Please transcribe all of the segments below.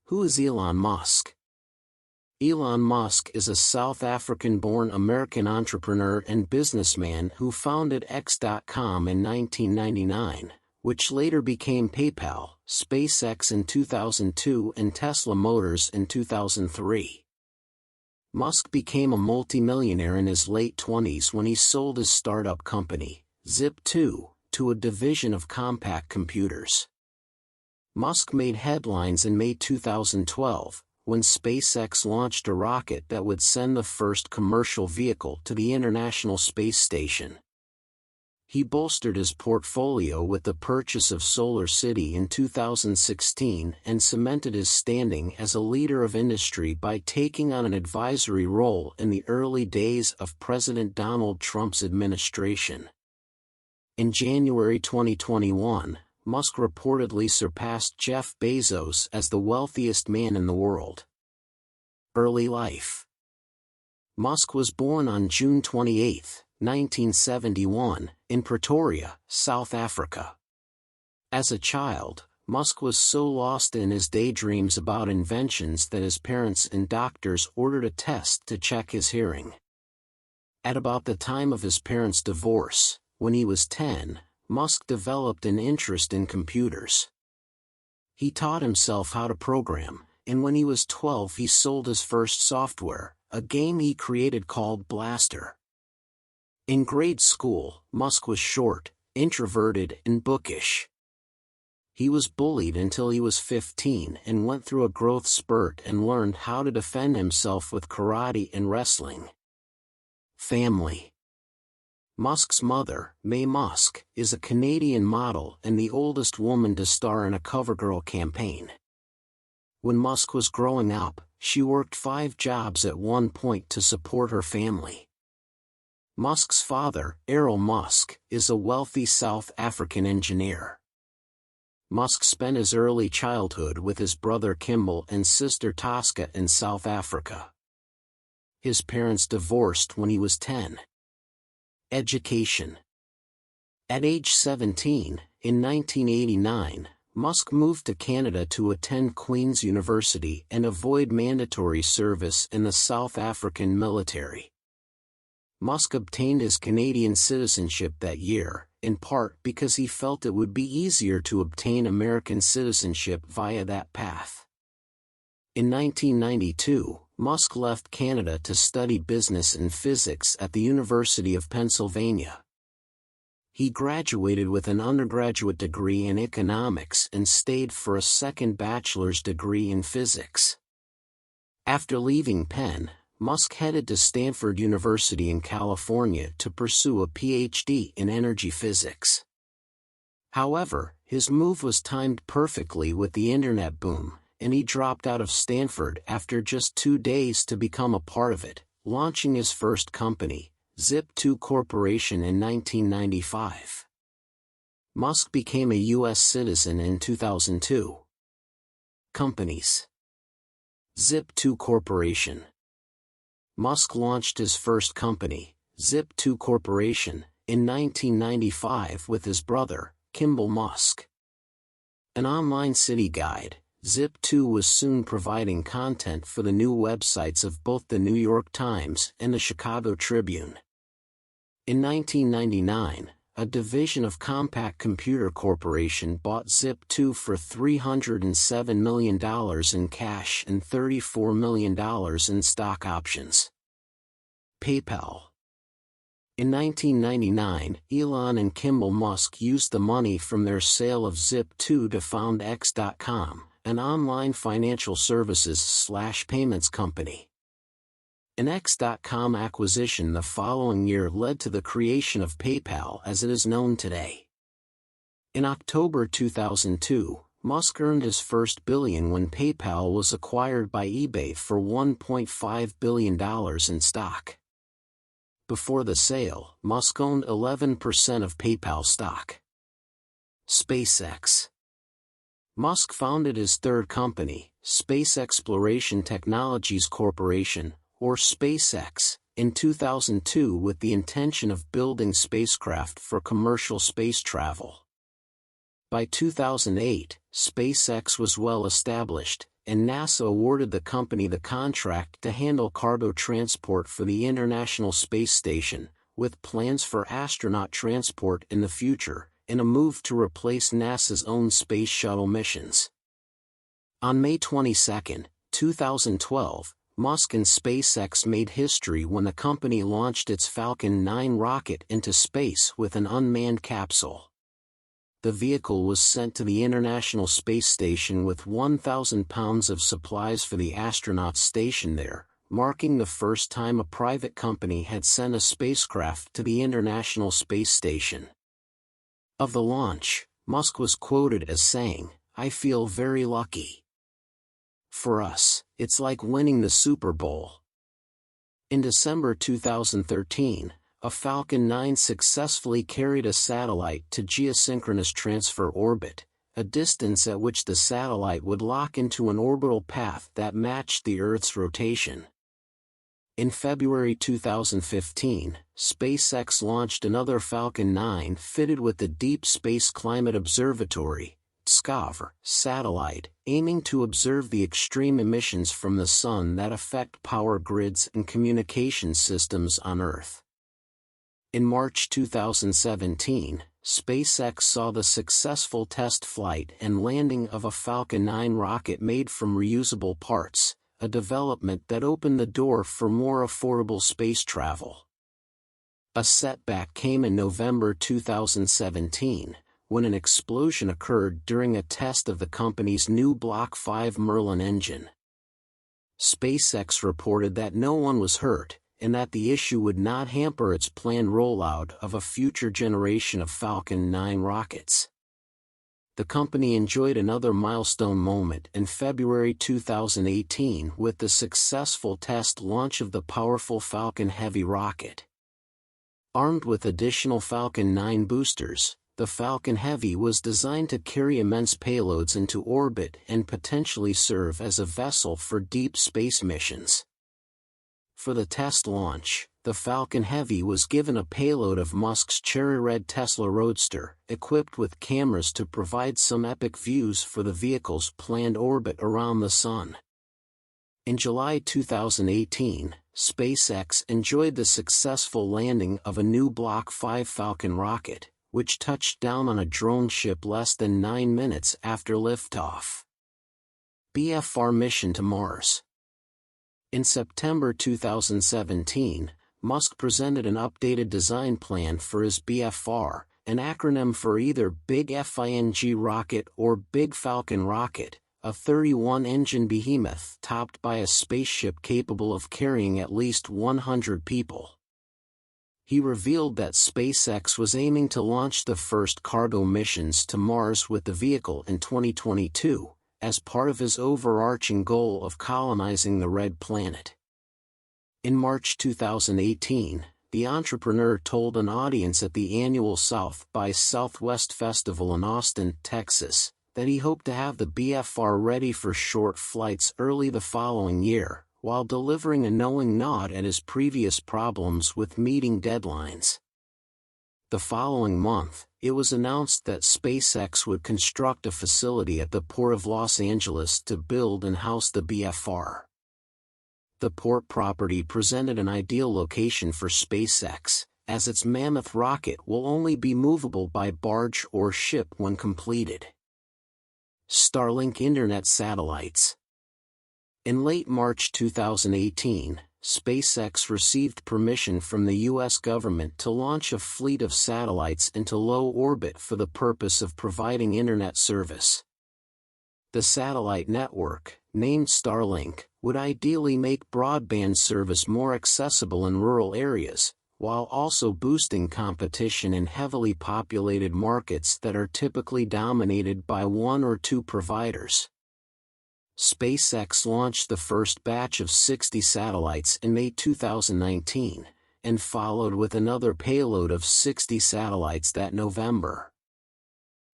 Who is Elon Musk? Elon Musk is a South African-born American entrepreneur and businessman who founded X.com in 1999, which later became PayPal, SpaceX in 2002 and Tesla Motors in 2003. Musk became a multimillionaire in his late 20s when he sold his startup company, Zip2, to a division of Compaq Computers. Musk made headlines in May 2012, when SpaceX launched a rocket that would send the first commercial vehicle to the International Space Station. He bolstered his portfolio with the purchase of SolarCity in 2016 and cemented his standing as a leader of industry by taking on an advisory role in the early days of President Donald Trump's administration. In January 2021, Musk reportedly surpassed Jeff Bezos as the wealthiest man in the world. Early life. Musk was born on June 28, 1971, in Pretoria, South Africa. As a child, Musk was so lost in his daydreams about inventions that his parents and doctors ordered a test to check his hearing. At about the time of his parents' divorce, when he was 10, Musk developed an interest in computers. He taught himself how to program, and when he was 12 he sold his first software, a game he created called Blastar. In grade school, Musk was short, introverted and bookish. He was bullied until he was 15 and went through a growth spurt and learned how to defend himself with karate and wrestling. Family. Musk's mother, Mae Musk, is a Canadian model and the oldest woman to star in a CoverGirl campaign. When Musk was growing up, she worked 5 jobs at one point to support her family. Musk's father, Elon Musk, is a wealthy South African engineer. Musk spent his early childhood with his brother Kimball and sister Tosca in South Africa. His parents divorced when he was 10. Education. At age 17, in 1989, Musk moved to Canada to attend Queen's University and avoid mandatory service in the South African military. Musk obtained his Canadian citizenship that year, in part because he felt it would be easier to obtain American citizenship via that path. In 1992, Musk left Canada to study business and physics at the University of Pennsylvania. He graduated with an undergraduate degree in economics and stayed for a second bachelor's degree in physics. After leaving Penn, Musk headed to Stanford University in California to pursue a PhD in energy physics. However, his move was timed perfectly with the internet boom, and he dropped out of Stanford after just 2 days to become a part of it, launching his first company, Zip2 Corporation in 1995. Musk became a U.S. citizen in 2002. Companies. Zip2 Corporation. Musk launched his first company, Zip2 Corporation, in 1995 with his brother, Kimball Musk. An online city guide, Zip2 was soon providing content for the new websites of both the New York Times and the Chicago Tribune. In 1999, a division of Compaq Computer Corporation bought Zip2 for $307 million in cash and $34 million in stock options. PayPal. In 1999, Elon and Kimball Musk used the money from their sale of Zip2 to found X.com, an online financial services/payments company. An X.com acquisition the following year led to the creation of PayPal as it is known today. In October 2002, Musk earned his first billion when PayPal was acquired by eBay for $1.5 billion in stock. Before the sale, Musk owned 11% of PayPal stock. SpaceX. Musk founded his third company, Space Exploration Technologies Corporation, or SpaceX, in 2002 with the intention of building spacecraft for commercial space travel. By 2008, SpaceX was well established, and NASA awarded the company the contract to handle cargo transport for the International Space Station, with plans for astronaut transport in the future, in a move to replace NASA's own space shuttle missions. On May 22, 2012, Musk and SpaceX made history when the company launched its Falcon 9 rocket into space with an unmanned capsule. The vehicle was sent to the International Space Station with 1,000 pounds of supplies for the astronauts stationed there, marking the first time a private company had sent a spacecraft to the International Space Station. Of the launch, Musk was quoted as saying, "I feel very lucky. For us, it's like winning the Super Bowl." In December 2013, a Falcon 9 successfully carried a satellite to geosynchronous transfer orbit, a distance at which the satellite would lock into an orbital path that matched the Earth's rotation. In February 2015, SpaceX launched another Falcon 9 fitted with the Deep Space Climate Observatory (SCOVR) satellite, aiming to observe the extreme emissions from the sun that affect power grids and communication systems on Earth. In March 2017, SpaceX saw the successful test flight and landing of a Falcon 9 rocket made from reusable parts, a development that opened the door for more affordable space travel. A setback came in November 2017, when an explosion occurred during a test of the company's new Block 5 Merlin engine. SpaceX reported that no one was hurt, and that the issue would not hamper its planned rollout of a future generation of Falcon 9 rockets. The company enjoyed another milestone moment in February 2018 with the successful test launch of the powerful Falcon Heavy rocket. Armed with additional Falcon 9 boosters, the Falcon Heavy was designed to carry immense payloads into orbit and potentially serve as a vessel for deep space missions. For the test launch, the Falcon Heavy was given a payload of Musk's cherry-red Tesla Roadster, equipped with cameras to provide some epic views for the vehicle's planned orbit around the Sun. In July 2018, SpaceX enjoyed the successful landing of a new Block 5 Falcon rocket, which touched down on a drone ship less than 9 minutes after liftoff. BFR mission to Mars. In September 2017, Musk presented an updated design plan for his BFR, an acronym for either Big FING rocket or Big Falcon rocket, a 31-engine behemoth topped by a spaceship capable of carrying at least 100 people. He revealed that SpaceX was aiming to launch the first cargo missions to Mars with the vehicle in 2022, as part of his overarching goal of colonizing the Red Planet. In March 2018, the entrepreneur told an audience at the annual South by Southwest Festival in Austin, Texas, that he hoped to have the BFR ready for short flights early the following year, while delivering a knowing nod at his previous problems with meeting deadlines. The following month, it was announced that SpaceX would construct a facility at the Port of Los Angeles to build and house the BFR. The port property presented an ideal location for SpaceX, as its mammoth rocket will only be movable by barge or ship when completed. Starlink Internet satellites. In late March 2018, SpaceX received permission from the U.S. government to launch a fleet of satellites into low orbit for the purpose of providing internet service. The satellite network, named Starlink, would ideally make broadband service more accessible in rural areas, while also boosting competition in heavily populated markets that are typically dominated by one or two providers. SpaceX launched the first batch of 60 satellites in May 2019, and followed with another payload of 60 satellites that November.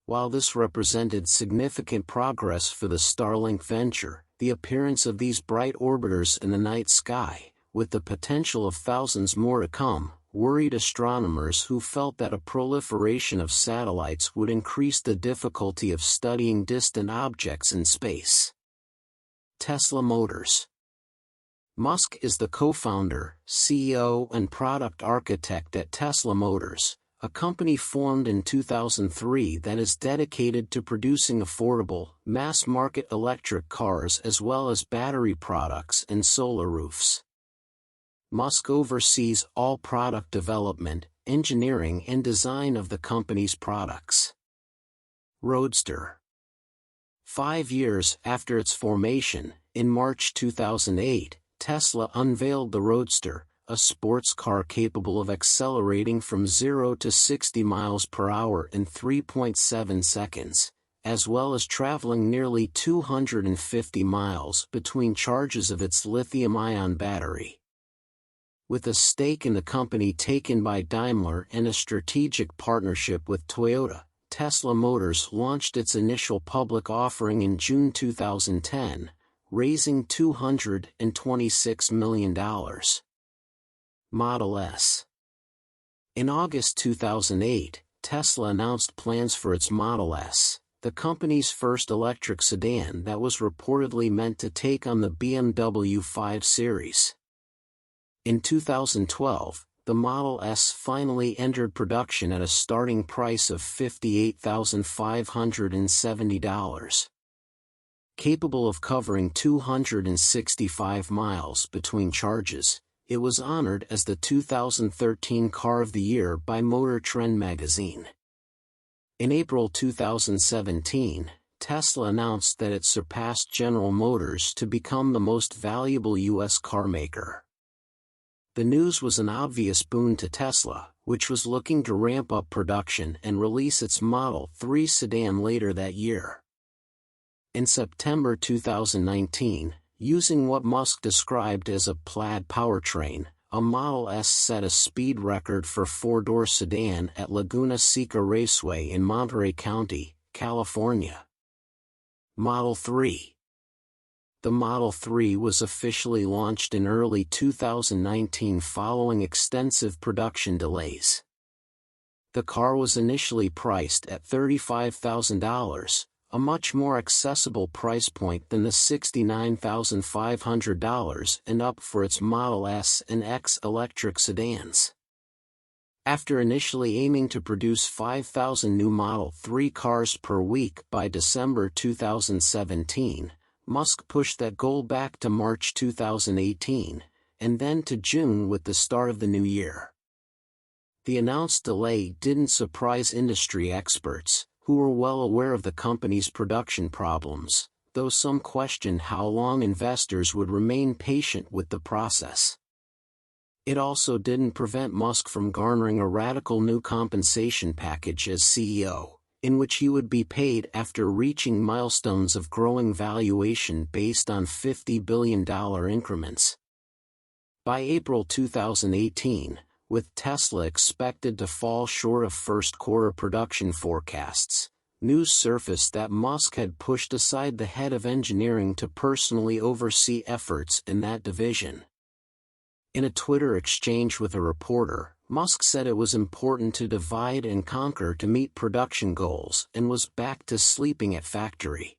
While this represented significant progress for the Starlink venture, the appearance of these bright orbiters in the night sky, with the potential of thousands more to come, worried astronomers who felt that a proliferation of satellites would increase the difficulty of studying distant objects in space. Tesla Motors. Musk is the co-founder, CEO and product architect at Tesla Motors, a company formed in 2003 that is dedicated to producing affordable, mass-market electric cars as well as battery products and solar roofs. Musk oversees all product development, engineering and design of the company's products. Roadster. 5 years after its formation, in March 2008, Tesla unveiled the Roadster, a sports car capable of accelerating from 0 to 60 miles per hour in 3.7 seconds, as well as traveling nearly 250 miles between charges of its lithium-ion battery. With a stake in the company taken by Daimler and a strategic partnership with Toyota, Tesla Motors launched its initial public offering in June 2010, raising $226 million. Model S. In August 2008, Tesla announced plans for its Model S, the company's first electric sedan that was reportedly meant to take on the BMW 5 Series. In 2012, the Model S finally entered production at a starting price of $58,570. Capable of covering 265 miles between charges, it was honored as the 2013 Car of the Year by Motor Trend magazine. In April 2017, Tesla announced that it surpassed General Motors to become the most valuable U.S. car maker. The news was an obvious boon to Tesla, which was looking to ramp up production and release its Model 3 sedan later that year. In September 2019, using what Musk described as a plaid powertrain, a Model S set a speed record for four-door sedan at Laguna Seca Raceway in Monterey County, California. Model 3. The Model 3 was officially launched in early 2019 following extensive production delays. The car was initially priced at $35,000, a much more accessible price point than the $69,500 and up for its Model S and X electric sedans. After initially aiming to produce 5,000 new Model 3 cars per week by December 2017, Musk pushed that goal back to March 2018, and then to June with the start of the new year. The announced delay didn't surprise industry experts, who were well aware of the company's production problems, though some questioned how long investors would remain patient with the process. It also didn't prevent Musk from garnering a radical new compensation package as CEO, in which he would be paid after reaching milestones of growing valuation based on $50 billion increments. By April 2018, with Tesla expected to fall short of first-quarter production forecasts, news surfaced that Musk had pushed aside the head of engineering to personally oversee efforts in that division. In a Twitter exchange with a reporter, Musk said it was important to divide and conquer to meet production goals and was back to sleeping at factory.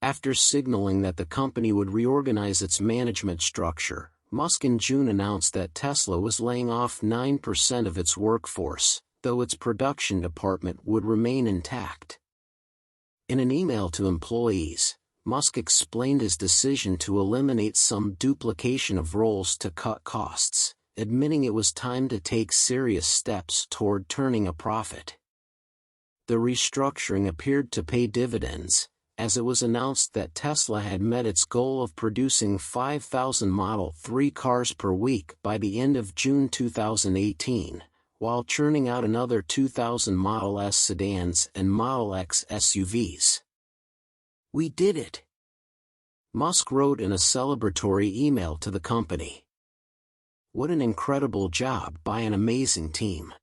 After signaling that the company would reorganize its management structure, Musk in June announced that Tesla was laying off 9% of its workforce, though its production department would remain intact. In an email to employees, Musk explained his decision to eliminate some duplication of roles to cut costs, admitting it was time to take serious steps toward turning a profit. The restructuring appeared to pay dividends, as it was announced that Tesla had met its goal of producing 5,000 Model 3 cars per week by the end of June 2018, while churning out another 2,000 Model S sedans and Model X SUVs. "We did it," Musk wrote in a celebratory email to the company. "What an incredible job by an amazing team."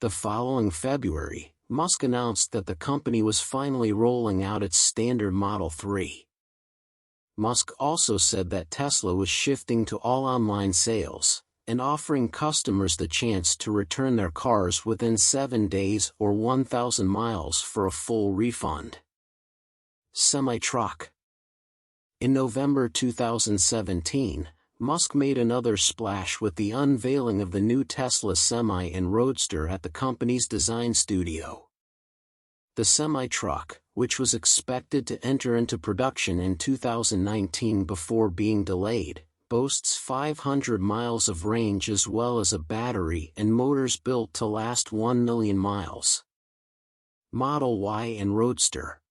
The following February, Musk announced that the company was finally rolling out its standard Model 3. Musk also said that Tesla was shifting to all online sales, and offering customers the chance to return their cars within 7 days or 1,000 miles for a full refund. Semi-truck. In November 2017, Musk made another splash with the unveiling of the new Tesla Semi and Roadster at the company's design studio. The semi-truck, which was expected to enter into production in 2019 before being delayed, boasts 500 miles of range as well as a battery and motors built to last 1 million miles. Model Y and Roadster.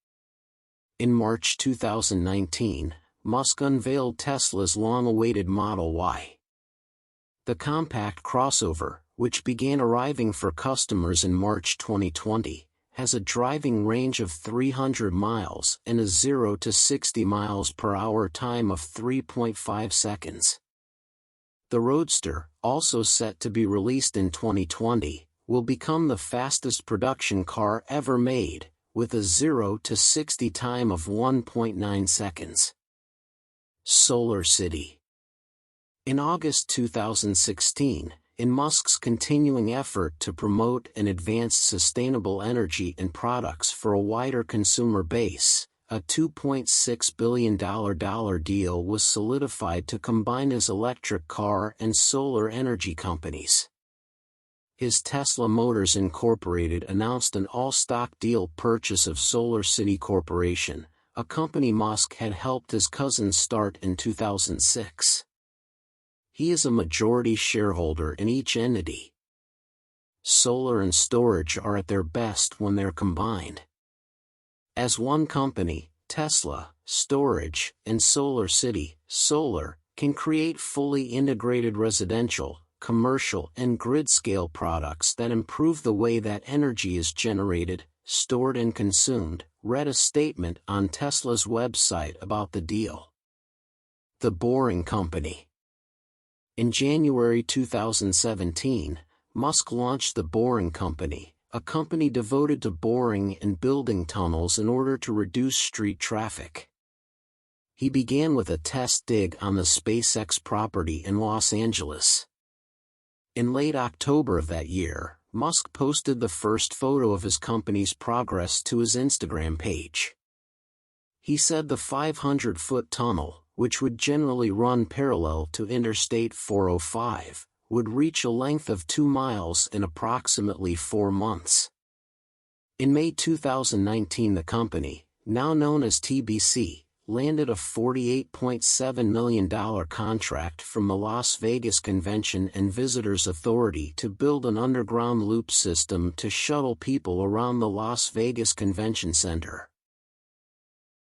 In March 2019, Musk unveiled Tesla's long-awaited Model Y. The compact crossover, which began arriving for customers in March 2020, has a driving range of 300 miles and a 0 to 60 miles per hour time of 3.5 seconds. The Roadster, also set to be released in 2020, will become the fastest production car ever made, with a 0 to 60 time of 1.9 seconds. SolarCity. In August 2016, in Musk's continuing effort to promote and advance sustainable energy and products for a wider consumer base, a $2.6 billion deal was solidified to combine his electric car and solar energy companies. His Tesla Motors Incorporated announced an all-stock deal purchase of SolarCity Corporation, a company Musk had helped his cousin start in 2006. He is a majority shareholder in each entity. Solar and storage are at their best when they're combined. As one company, Tesla, Storage, and SolarCity, Solar, can create fully integrated residential, commercial, and grid-scale products that improve the way that energy is generated, stored and consumed, read a statement on Tesla's website about the deal. The Boring Company. In January 2017, Musk launched the Boring Company, a company devoted to boring and building tunnels in order to reduce street traffic. He began with a test dig on the SpaceX property in Los Angeles. In late October of that year, Musk posted the first photo of his company's progress to his Instagram page. He said the 500-foot tunnel, which would generally run parallel to Interstate 405, would reach a length of 2 miles in approximately 4 months. In May 2019, the company, now known as TBC, landed a $48.7 million contract from the Las Vegas Convention and Visitors Authority to build an underground loop system to shuttle people around the Las Vegas Convention Center.